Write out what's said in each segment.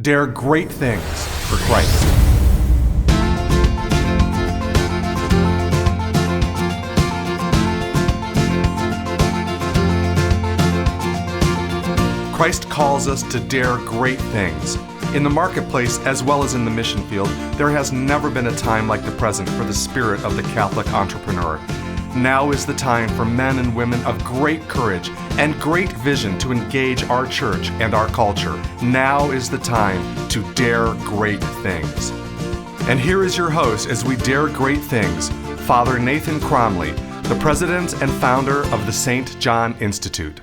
Dare great things for Christ. Christ calls us to dare great things. In the marketplace, as well as in the mission field, there has never been a time like the present for the spirit of the Catholic entrepreneur. Now is the time for men and women of great courage and great vision to engage our church and our culture. Now is the time to dare great things. And here is your host as we dare great things, Father Nathan Cromley, the president and founder of the St. John Institute.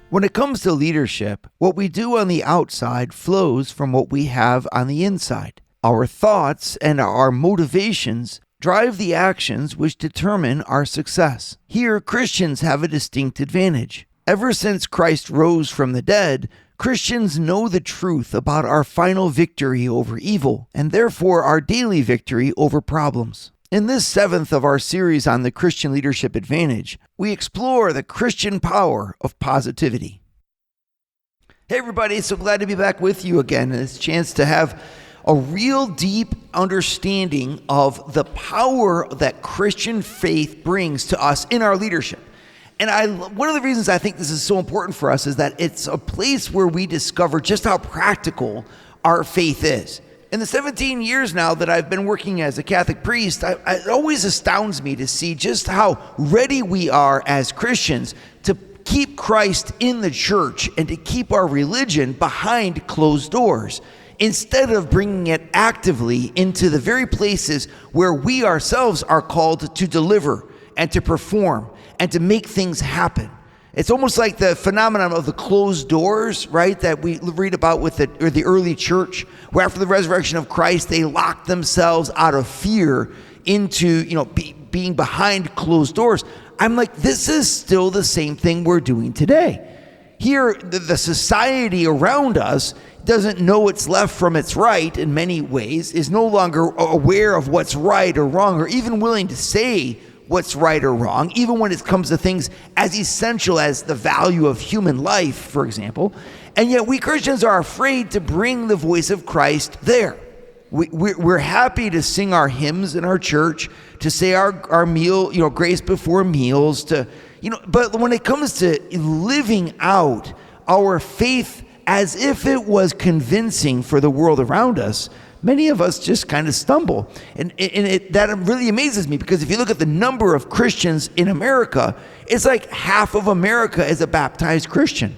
When it comes to leadership, what we do on the outside flows from what we have on the inside. Our thoughts and our motivations drive the actions which determine our success. Here, Christians have a distinct advantage. Ever since Christ rose from the dead, Christians know the truth about our final victory over evil, and therefore our daily victory over problems. In this seventh of our series on the Christian Leadership Advantage, we explore the Christian power of positivity. Hey everybody, so glad to be back with you again, and it's a chance to have a real deep understanding of the power that Christian faith brings to us in our leadership. And one of the reasons I think this is so important for us is that it's a place where we discover just how practical our faith is. In the 17 years now that I've been working as a Catholic priest, it always astounds me to see just how ready we are as Christians to keep Christ in the church and to keep our religion behind closed doors, instead of bringing it actively into the very places where we ourselves are called to deliver and to perform and to make things happen. It's almost like the phenomenon of the closed doors, right, that we read about with the early church, where after the resurrection of Christ, they locked themselves out of fear into, being behind closed doors. I'm like, this is still the same thing we're doing today. Here, the society around us doesn't know its left from its right in many ways, is no longer aware of what's right or wrong, or even willing to say what's right or wrong, even when it comes to things as essential as the value of human life, for example. And yet we Christians are afraid to bring the voice of Christ there. We're happy to sing our hymns in our church, to say our meal, grace before meals, but when it comes to living out our faith as if it was convincing for the world around us, many of us just kind of stumble. And that really amazes me, because if you look at the number of Christians in America, it's like half of America is a baptized Christian.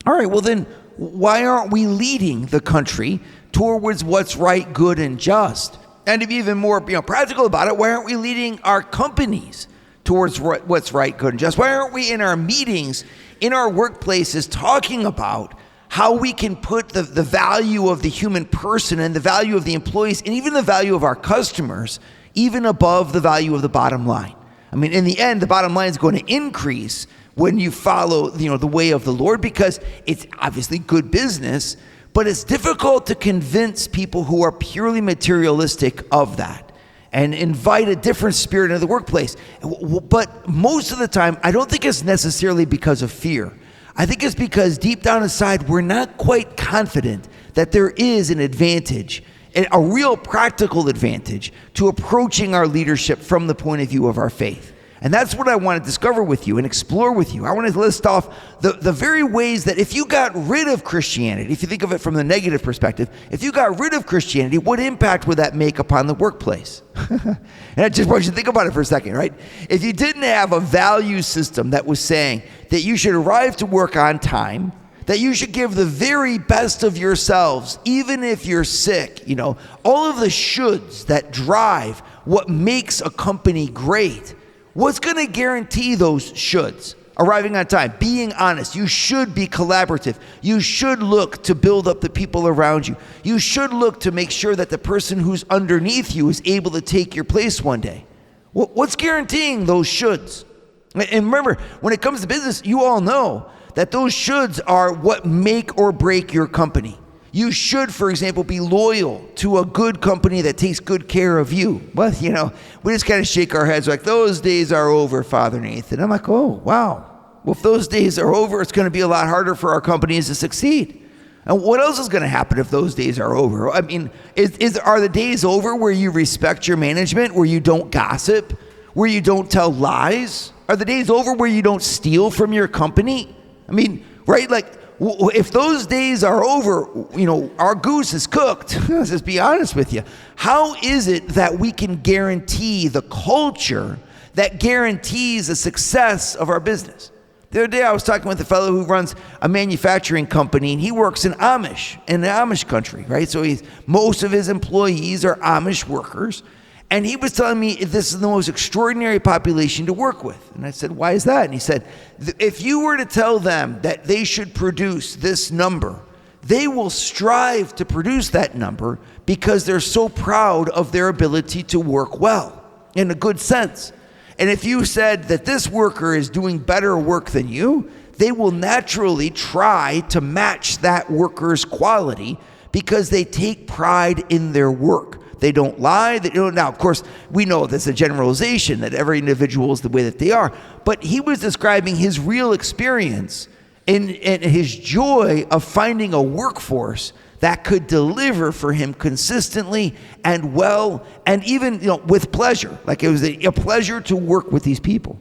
All right, well then, why aren't we leading the country towards what's right, good, and just? And to be even more practical about it, why aren't we leading our companies towards what's right, good, and just? Why aren't we in our meetings, in our workplaces, talking about how we can put the value of the human person and the value of the employees and even the value of our customers even above the value of the bottom line? I mean, in the end, the bottom line is going to increase when you follow, the way of the Lord, because it's obviously good business, but it's difficult to convince people who are purely materialistic of that and invite a different spirit into the workplace. But most of the time, I don't think it's necessarily because of fear. I think it's because deep down inside, we're not quite confident that there is an advantage, a real practical advantage to approaching our leadership from the point of view of our faith. And that's what I want to discover with you and explore with you. I want to list off the very ways that if you got rid of Christianity, if you think of it from the negative perspective, if you got rid of Christianity, what impact would that make upon the workplace? And I just want you to think about it for a second, right? If you didn't have a value system that was saying that you should arrive to work on time, that you should give the very best of yourselves, even if you're sick, all of the shoulds that drive what makes a company great, what's going to guarantee those shoulds? Arriving on time, being honest. You should be collaborative. You should look to build up the people around you. You should look to make sure that the person who's underneath you is able to take your place one day. What's guaranteeing those shoulds? And remember, when it comes to business, you all know that those shoulds are what make or break your company. You should, for example, be loyal to a good company that takes good care of you. But, we just kind of shake our heads like, those days are over, Father Nathan. I'm like, oh, wow. Well, if those days are over, it's going to be a lot harder for our companies to succeed. And what else is going to happen if those days are over? I mean, are the days over where you respect your management, where you don't gossip, where you don't tell lies? Are the days over where you don't steal from your company? I mean, right? Like, if those days are over, our goose is cooked. Let's just be honest with you. How is it that we can guarantee the culture that guarantees the success of our business? The other day I was talking with a fellow who runs a manufacturing company, and he works in the Amish country, right? So most of his employees are Amish workers. And he was telling me this is the most extraordinary population to work with. And I said, why is that? And he said, if you were to tell them that they should produce this number, they will strive to produce that number because they're so proud of their ability to work well, in a good sense. And if you said that this worker is doing better work than you, they will naturally try to match that worker's quality because they take pride in their work. They don't lie. Now, of course, we know that's a generalization, that every individual is the way that they are. But he was describing his real experience and his joy of finding a workforce that could deliver for him consistently and well, and even with pleasure. Like it was a pleasure to work with these people.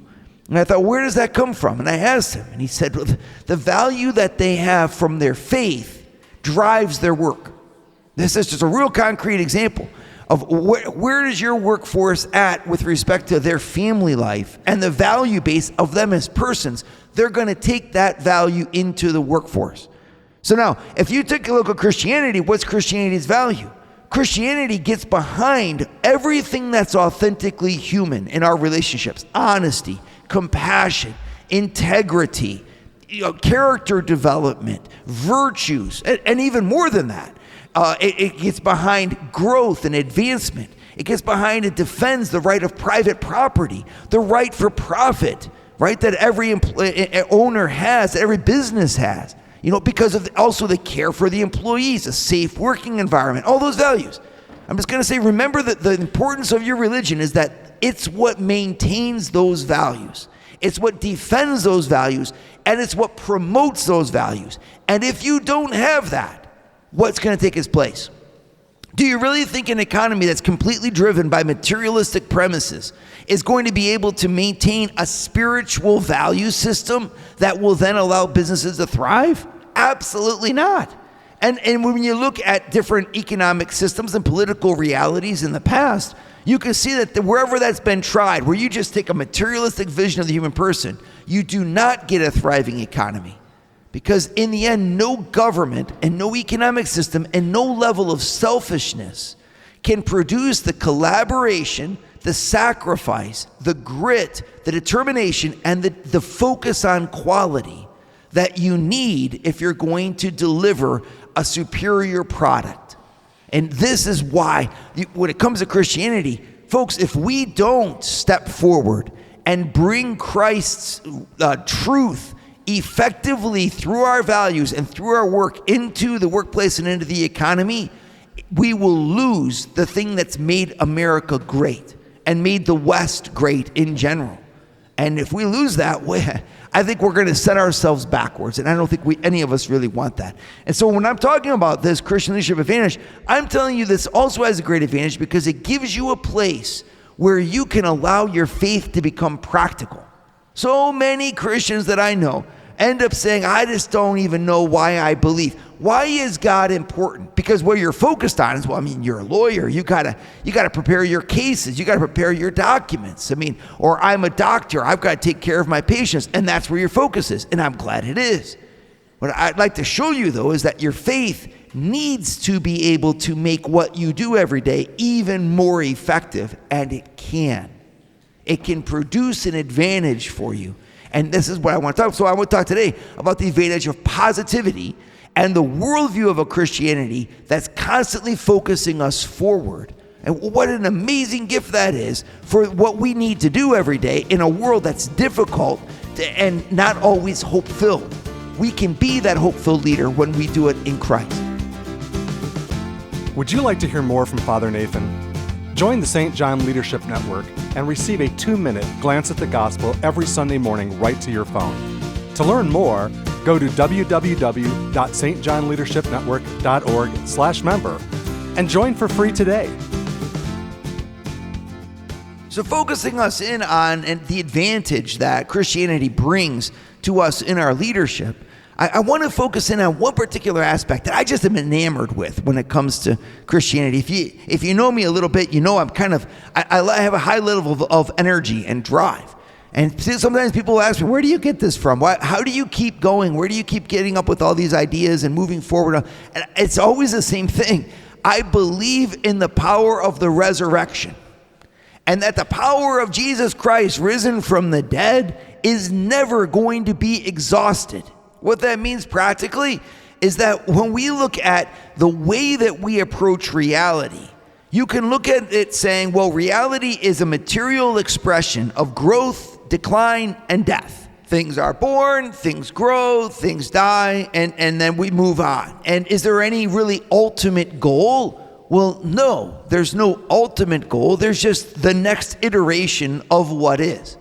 And I thought, where does that come from? And I asked him, and he said, well, the value that they have from their faith drives their work. This is just a real concrete example of where is your workforce at with respect to their family life and the value base of them as persons. They're going to take that value into the workforce. So now, if you take a look at Christianity, what's Christianity's value? Christianity gets behind everything that's authentically human in our relationships: honesty, compassion, integrity, character development, virtues, and even more than that. It gets behind growth and advancement. It gets behind and defends the right of private property, the right for profit, right, that every owner has, that every business has, because of also the care for the employees, a safe working environment, all those values. I'm just going to say, remember that the importance of your religion is that it's what maintains those values. It's what defends those values, and it's what promotes those values. And if you don't have that, what's going to take its place? Do you really think an economy that's completely driven by materialistic premises is going to be able to maintain a spiritual value system that will then allow businesses to thrive? Absolutely not. And when you look at different economic systems and political realities in the past, you can see that wherever that's been tried, where you just take a materialistic vision of the human person, you do not get a thriving economy. Because in the end, no government and no economic system and no level of selfishness can produce the collaboration, the sacrifice, the grit, the determination, and the focus on quality that you need if you're going to deliver a superior product. And this is why, when it comes to Christianity, folks, if we don't step forward and bring Christ's truth effectively through our values and through our work into the workplace and into the economy, we will lose the thing that's made America great and made the West great in general. And if we lose that, I think we're going to set ourselves backwards, and I don't think any of us really want that. And so when I'm talking about this Christian leadership advantage, I'm telling you this also has a great advantage because it gives you a place where you can allow your faith to become practical. So many Christians that I know end up saying, I just don't even know why I believe. Why is God important? Because what you're focused on is, you're a lawyer. You gotta prepare your cases. You gotta prepare your documents. Or I'm a doctor. I've got to take care of my patients. And that's where your focus is. And I'm glad it is. What I'd like to show you, though, is that your faith needs to be able to make what you do every day even more effective. And it can. It can produce an advantage for you. And this is what I want to talk. So I want to talk today about the advantage of positivity and the worldview of a Christianity that's constantly focusing us forward. And what an amazing gift that is for what we need to do every day in a world that's difficult and not always hope-filled. We can be that hope-filled leader when we do it in Christ. Would you like to hear more from Father Nathan? Join the St. John Leadership Network and receive a 2-minute glance at the gospel every Sunday morning right to your phone. To learn more, go to www.stjohnleadershipnetwork.org/member and join for free today. So focusing us in on the advantage that Christianity brings to us in our leadership, I want to focus in on one particular aspect that I just am enamored with when it comes to Christianity. If you know me a little bit, you know I have a high level of energy and drive. And sometimes people ask me, where do you get this from? How do you keep going? Where do you keep getting up with all these ideas and moving forward? And it's always the same thing. I believe in the power of the resurrection, and that the power of Jesus Christ risen from the dead is never going to be exhausted. What that means practically is that when we look at the way that we approach reality, you can look at it saying, well, reality is a material expression of growth, decline, and death. Things are born, things grow, things die, and then we move on. And is there any really ultimate goal? Well, no, there's no ultimate goal. There's just the next iteration of what is.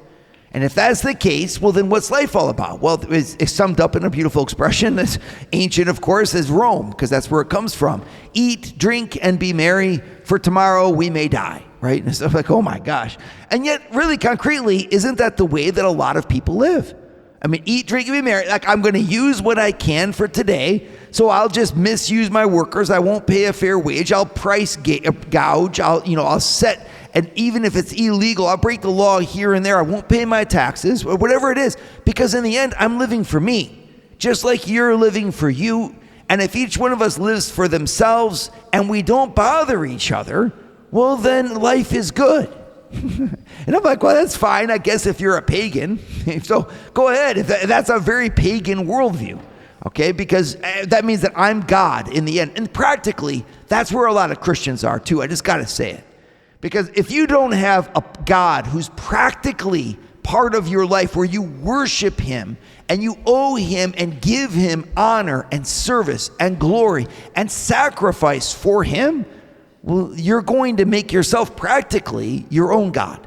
And if that's the case, well, then what's life all about? Well, it's summed up in a beautiful expression that's ancient, of course, as Rome, because that's where it comes from. Eat, drink, and be merry, for tomorrow we may die, right? And stuff like, oh my gosh. And yet, really concretely, isn't that the way that a lot of people live? I mean, eat, drink, and be merry. Like, I'm going to use what I can for today, so I'll just misuse my workers. I won't pay a fair wage. I'll price gouge. I'll set. And even if it's illegal, I'll break the law here and there. I won't pay my taxes, or whatever it is, because in the end, I'm living for me, just like you're living for you. And if each one of us lives for themselves and we don't bother each other, well, then life is good. And I'm like, well, that's fine, I guess, if you're a pagan. So go ahead. If that's a very pagan worldview, okay? Because that means that I'm God in the end. And practically, that's where a lot of Christians are too. I just got to say it. Because if you don't have a God who's practically part of your life, where you worship him and you owe him and give him honor and service and glory and sacrifice for him, well, you're going to make yourself practically your own God.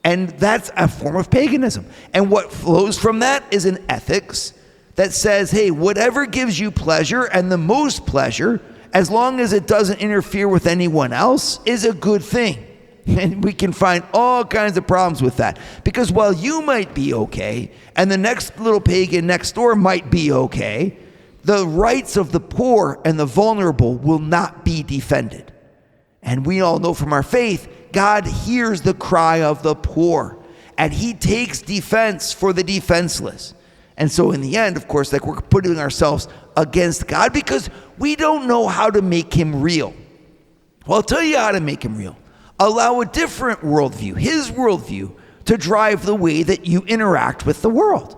And that's a form of paganism. And what flows from that is an ethics that says, hey, whatever gives you pleasure and the most pleasure, as long as it doesn't interfere with anyone else, is a good thing. And we can find all kinds of problems with that. Because while you might be okay, and the next little pagan next door might be okay, the rights of the poor and the vulnerable will not be defended. And we all know from our faith, God hears the cry of the poor, and he takes defense for the defenseless. And so in the end, of course, like, we're putting ourselves against God because we don't know how to make him real. Well, I'll tell you how to make him real. Allow a different worldview, his worldview, to drive the way that you interact with the world.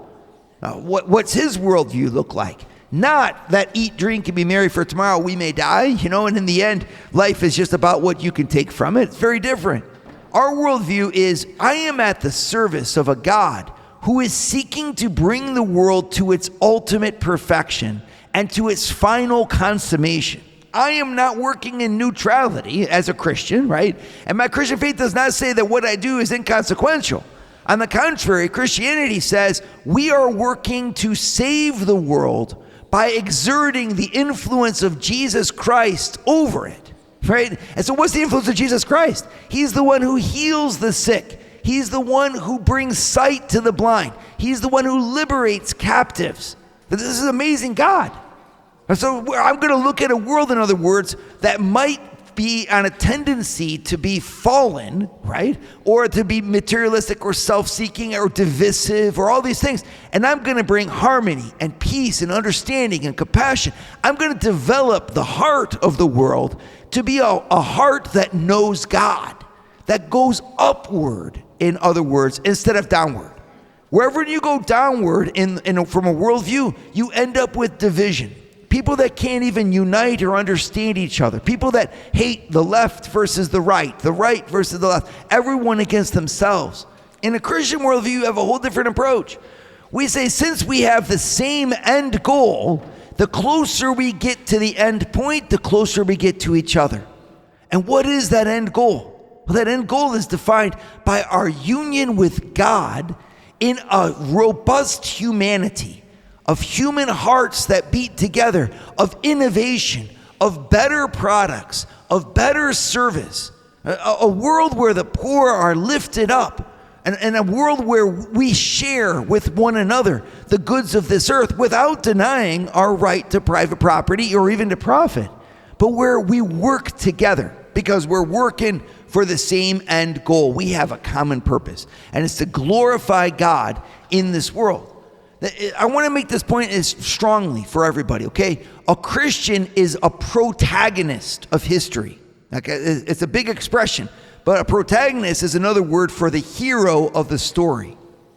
What's his worldview look like? Not that eat, drink, and be merry, for tomorrow we may die, and in the end, life is just about what you can take from it. It's very different. Our worldview is, I am at the service of a God who is seeking to bring the world to its ultimate perfection and to its final consummation. I am not working in neutrality as a Christian, right? And my Christian faith does not say that what I do is inconsequential. On the contrary, Christianity says we are working to save the world by exerting the influence of Jesus Christ over it, right? And so what's the influence of Jesus Christ? He's the one who heals the sick. He's the one who brings sight to the blind. He's the one who liberates captives. This is an amazing God. And so I'm going to look at a world, in other words, that might be on a tendency to be fallen, right? Or to be materialistic or self-seeking or divisive or all these things. And I'm going to bring harmony and peace and understanding and compassion. I'm going to develop the heart of the world to be a heart that knows God, that goes upward, in other words, instead of downward. Wherever you go downward from a worldview, you end up with division. People that can't even unite or understand each other. People that hate the left versus the right versus the left. Everyone against themselves. In a Christian worldview, you have a whole different approach. We say, since we have the same end goal, the closer we get to the end point, the closer we get to each other. And what is that end goal? Well, that end goal is defined by our union with God in a robust humanity, of human hearts that beat together, of innovation, of better products, of better service, a world where the poor are lifted up, and a world where we share with one another the goods of this earth without denying our right to private property or even to profit, but where we work together because we're working for the same end goal. We have a common purpose, and it's to glorify God in this world. I want to make this point as strongly for everybody, okay? A Christian is a protagonist of history. Okay? It's a big expression, but a protagonist is another word for the hero of the story.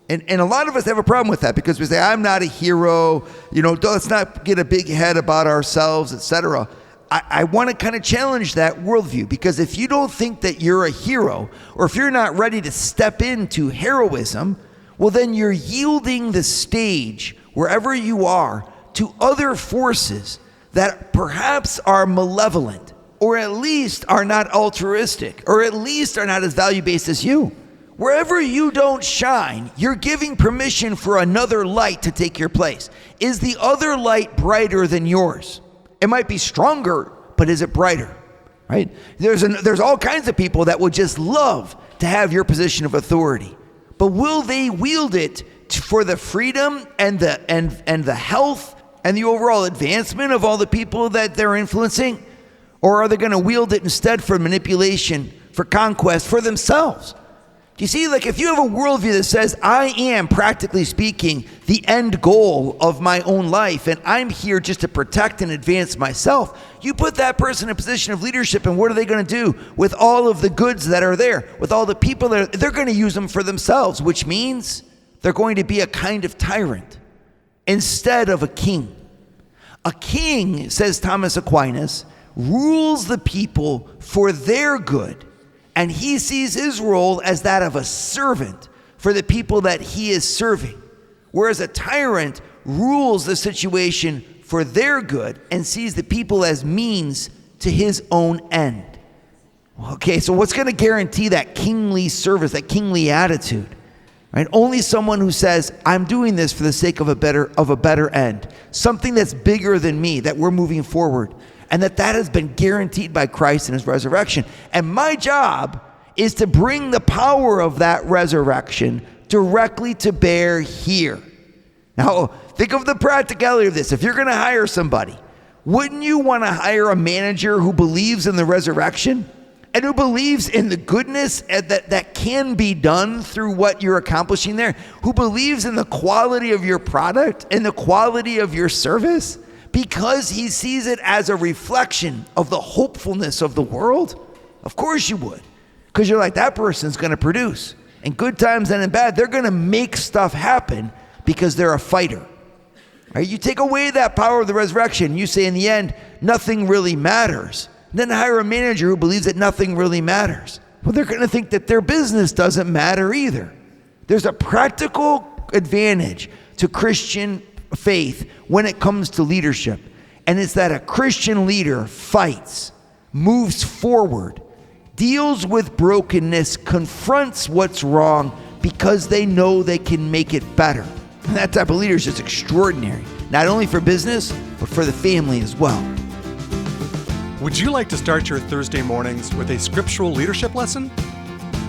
And a lot of us have a problem with that because we say, I'm not a hero, let's not get a big head about ourselves, etc. I want to kind of challenge that worldview, because if you don't think that you're a hero, or if you're not ready to step into heroism, well, then you're yielding the stage wherever you are to other forces that perhaps are malevolent, or at least are not altruistic, or at least are not as value-based as you. Wherever you don't shine, you're giving permission for another light to take your place. Is the other light brighter than yours? It might be stronger, but is it brighter? Right? There's all kinds of people that would just love to have your position of authority, but will they wield it for the freedom and the health and the overall advancement of all the people that they're influencing? Or are they going to wield it instead for manipulation, for conquest, for themselves? You see, like if you have a worldview that says, I am, practically speaking, the end goal of my own life, and I'm here just to protect and advance myself, you put that person in a position of leadership, and what are they going to do with all of the goods that are there, with all the people that they're going to use them for themselves, which means they're going to be a kind of tyrant instead of a king. A king, says Thomas Aquinas, rules the people for their good, and he sees his role as that of a servant for the people that he is serving. Whereas a tyrant rules the situation for their good and sees the people as means to his own end. Okay, so what's going to guarantee that kingly service, that kingly attitude? Right? Only someone who says, I'm doing this for the sake of a better end, something that's bigger than me, that we're moving forward, and that has been guaranteed by Christ and his resurrection. And my job is to bring the power of that resurrection directly to bear here. Now, think of the practicality of this. If you're going to hire somebody, wouldn't you want to hire a manager who believes in the resurrection and who believes in the goodness that can be done through what you're accomplishing there, who believes in the quality of your product and the quality of your service? Because he sees it as a reflection of the hopefulness of the world? Of course you would. Because you're like, that person's going to produce. In good times and in bad, they're going to make stuff happen because they're a fighter. Right? You take away that power of the resurrection, you say in the end, nothing really matters. Then hire a manager who believes that nothing really matters. Well, they're going to think that their business doesn't matter either. There's a practical advantage to Christian faith when it comes to leadership, and it's that a Christian leader fights, moves forward, deals with brokenness, confronts what's wrong because they know they can make it better. And that type of leader is just extraordinary, not only for business, but for the family as well. Would you like to start your Thursday mornings with a scriptural leadership lesson?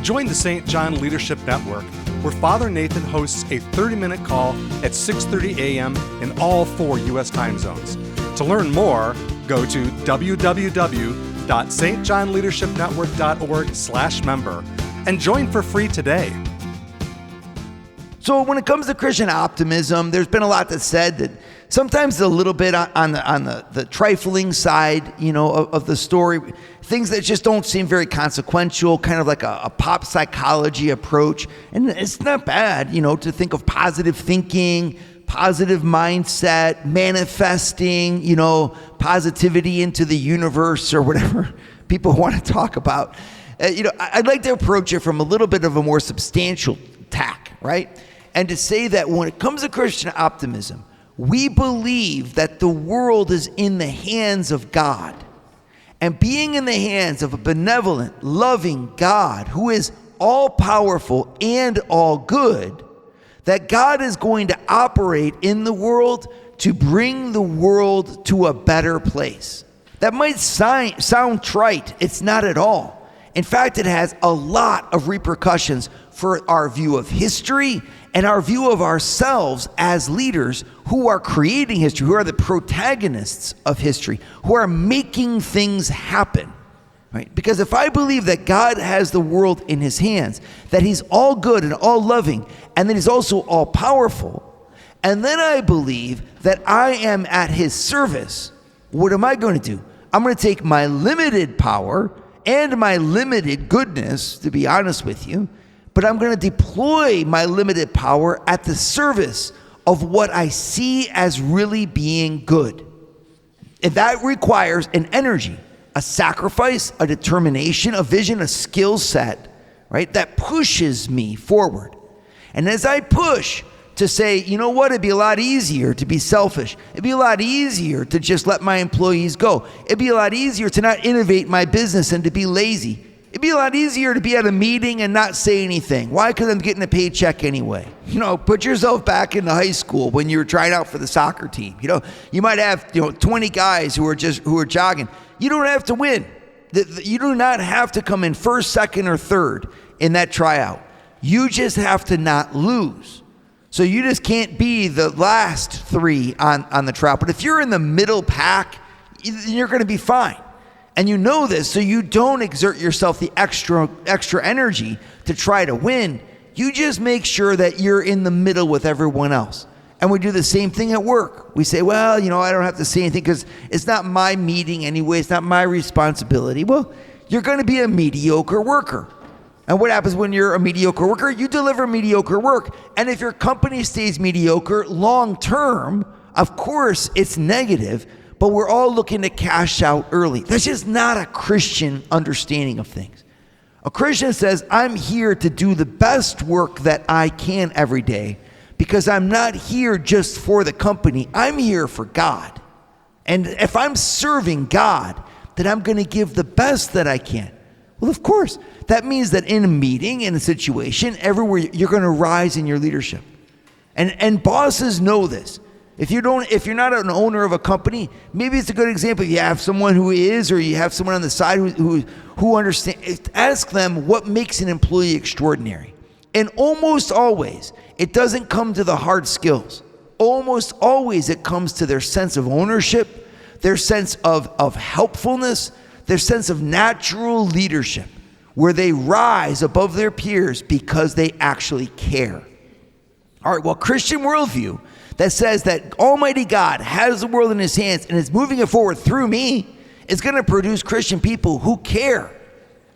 Join the St. John Leadership Network, where Father Nathan hosts a 30-minute call at 6:30 a.m. in all 4 U.S. time zones. To learn more, go to www.stjohnleadershipnetwork.org/member and join for free today. So when it comes to Christian optimism, there's been a lot that's said that sometimes a little bit on the trifling side, of the story, things that just don't seem very consequential, kind of like a pop psychology approach. And it's not bad, to think of positive thinking, positive mindset, manifesting, positivity into the universe or whatever people want to talk about. I'd like to approach it from a little bit of a more substantial tack, right? And to say that when it comes to Christian optimism, we believe that the world is in the hands of God. And being in the hands of a benevolent, loving God who is all-powerful and all good, that God is going to operate in the world to bring the world to a better place. That might sound trite. It's not at all. In fact, it has a lot of repercussions for our view of history and our view of ourselves as leaders who are creating history, who are the protagonists of history, who are making things happen. Right? Because if I believe that God has the world in his hands, that he's all good and all loving, and that he's also all powerful, and then I believe that I am at his service, what am I going to do? I'm going to take my limited power and my limited goodness, to be honest with you, but I'm going to deploy my limited power at the service of what I see as really being good. And that requires an energy, a sacrifice, a determination, a vision, a skill set, right? That pushes me forward. And as I push to say, you know what, it'd be a lot easier to be selfish. It'd be a lot easier to just let my employees go. It'd be a lot easier to not innovate my business and to be lazy. It'd be a lot easier to be at a meeting and not say anything. Why? Because I'm getting a paycheck anyway. Put yourself back into high school when you were trying out for the soccer team. You might have 20 guys who are jogging. You don't have to win. You do not have to come in first, second, or third in that tryout. You just have to not lose. So you just can't be the last three on the tryout. But if you're in the middle pack, you're going to be fine. And you know this, so you don't exert yourself the extra energy to try to win. You just make sure that you're in the middle with everyone else. And we do the same thing at work. We say, well, I don't have to say anything because it's not my meeting anyway. It's not my responsibility. Well, you're going to be a mediocre worker. And what happens when you're a mediocre worker? You deliver mediocre work. And if your company stays mediocre long term, of course, it's negative. But we're all looking to cash out early. That's just not a Christian understanding of things. A Christian says, I'm here to do the best work that I can every day because I'm not here just for the company. I'm here for God. And if I'm serving God, then I'm going to give the best that I can. Well, of course, that means that in a meeting, in a situation, everywhere, you're going to rise in your leadership. And bosses know this. If you're not an owner of a company, maybe it's a good example. If you have someone who is, or you have someone on the side who understands, ask them what makes an employee extraordinary. And almost always, it doesn't come to the hard skills. Almost always, it comes to their sense of ownership, their sense of helpfulness, their sense of natural leadership, where they rise above their peers because they actually care. All right, well, Christian worldview that says that Almighty God has the world in his hands and is moving it forward through me is going to produce Christian people who care.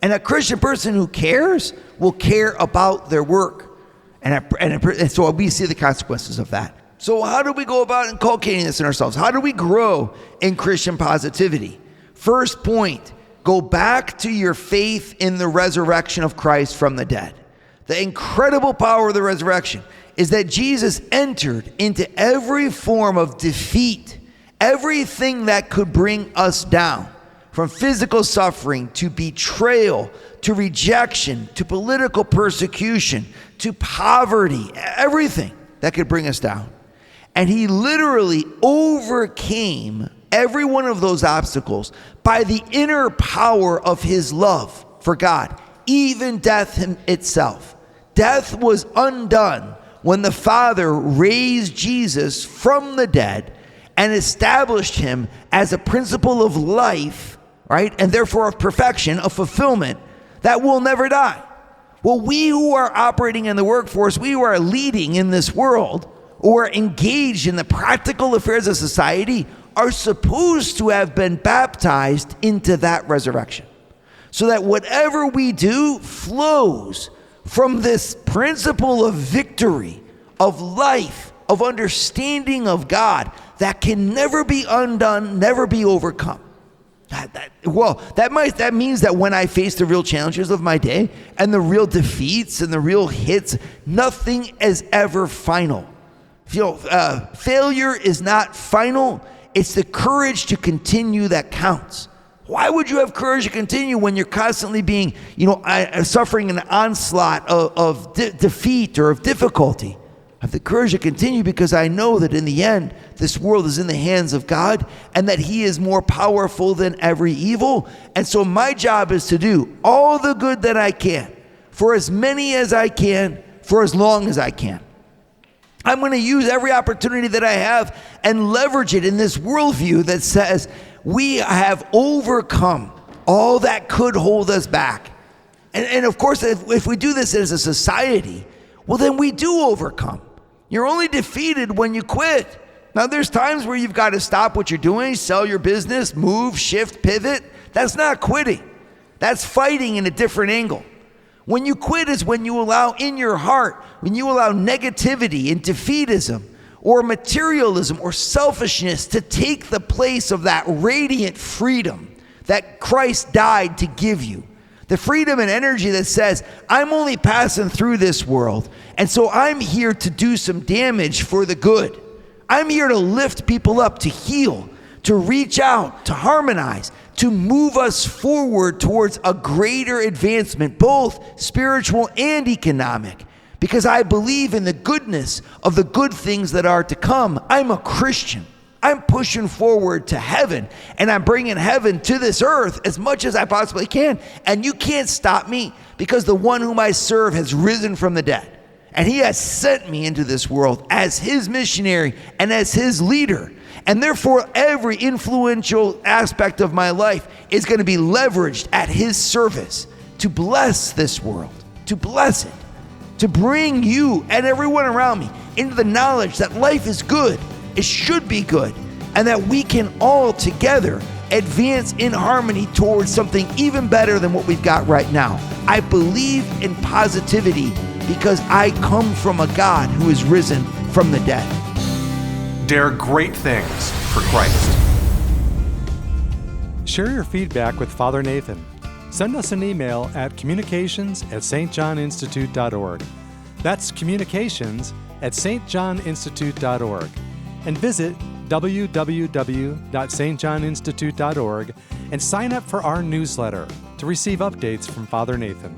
And a Christian person who cares will care about their work. And so we see the consequences of that. So how do we go about inculcating this in ourselves? How do we grow in Christian positivity? First point, go back to your faith in the resurrection of Christ from the dead. The incredible power of the resurrection is that Jesus entered into every form of defeat, everything that could bring us down, from physical suffering to betrayal, to rejection, to political persecution, to poverty, everything that could bring us down. And he literally overcame every one of those obstacles by the inner power of his love for God, even death itself. Death was undone when the Father raised Jesus from the dead and established him as a principle of life, right? And therefore of perfection, of fulfillment, that will never die. Well, we who are operating in the workforce, we who are leading in this world, or engaged in the practical affairs of society, are supposed to have been baptized into that resurrection. So that whatever we do flows from this principle of victory, of life, of understanding of God that can never be undone, never be overcome. That means that when I face the real challenges of my day and the real defeats and the real hits, nothing is ever final. Failure is not final. It's the courage to continue that counts. Why would you have courage to continue when you're constantly being, suffering an onslaught of defeat or of difficulty? I have the courage to continue because I know that in the end, this world is in the hands of God and that He is more powerful than every evil. And so my job is to do all the good that I can for as many as I can, for as long as I can. I'm going to use every opportunity that I have and leverage it in this worldview that says we have overcome all that could hold us back. And of course, if we do this as a society, well, then we do overcome. You're only defeated when you quit. Now, there's times where you've got to stop what you're doing, sell your business, move, shift, pivot. That's not quitting. That's fighting in a different angle. When you quit is when you allow in your heart, when you allow negativity and defeatism or materialism or selfishness to take the place of that radiant freedom that Christ died to give you. The freedom and energy that says, I'm only passing through this world, and so I'm here to do some damage for the good. I'm here to lift people up, to heal, to reach out, to harmonize, to move us forward towards a greater advancement, both spiritual and economic, because I believe in the goodness of the good things that are to come. I'm a Christian. I'm pushing forward to heaven, and I'm bringing heaven to this earth as much as I possibly can. And you can't stop me because the one whom I serve has risen from the dead. And He has sent me into this world as His missionary and as His leader. And therefore, every influential aspect of my life is going to be leveraged at His service to bless this world, to bless it, to bring you and everyone around me into the knowledge that life is good, it should be good, and that we can all together advance in harmony towards something even better than what we've got right now. I believe in positivity because I come from a God who is risen from the dead. Dare great things for Christ. Share your feedback with Father Nathan. Send us an email at communications@stjohninstitute.org. That's communications@stjohninstitute.org. And visit www.stjohninstitute.org and sign up for our newsletter to receive updates from Father Nathan.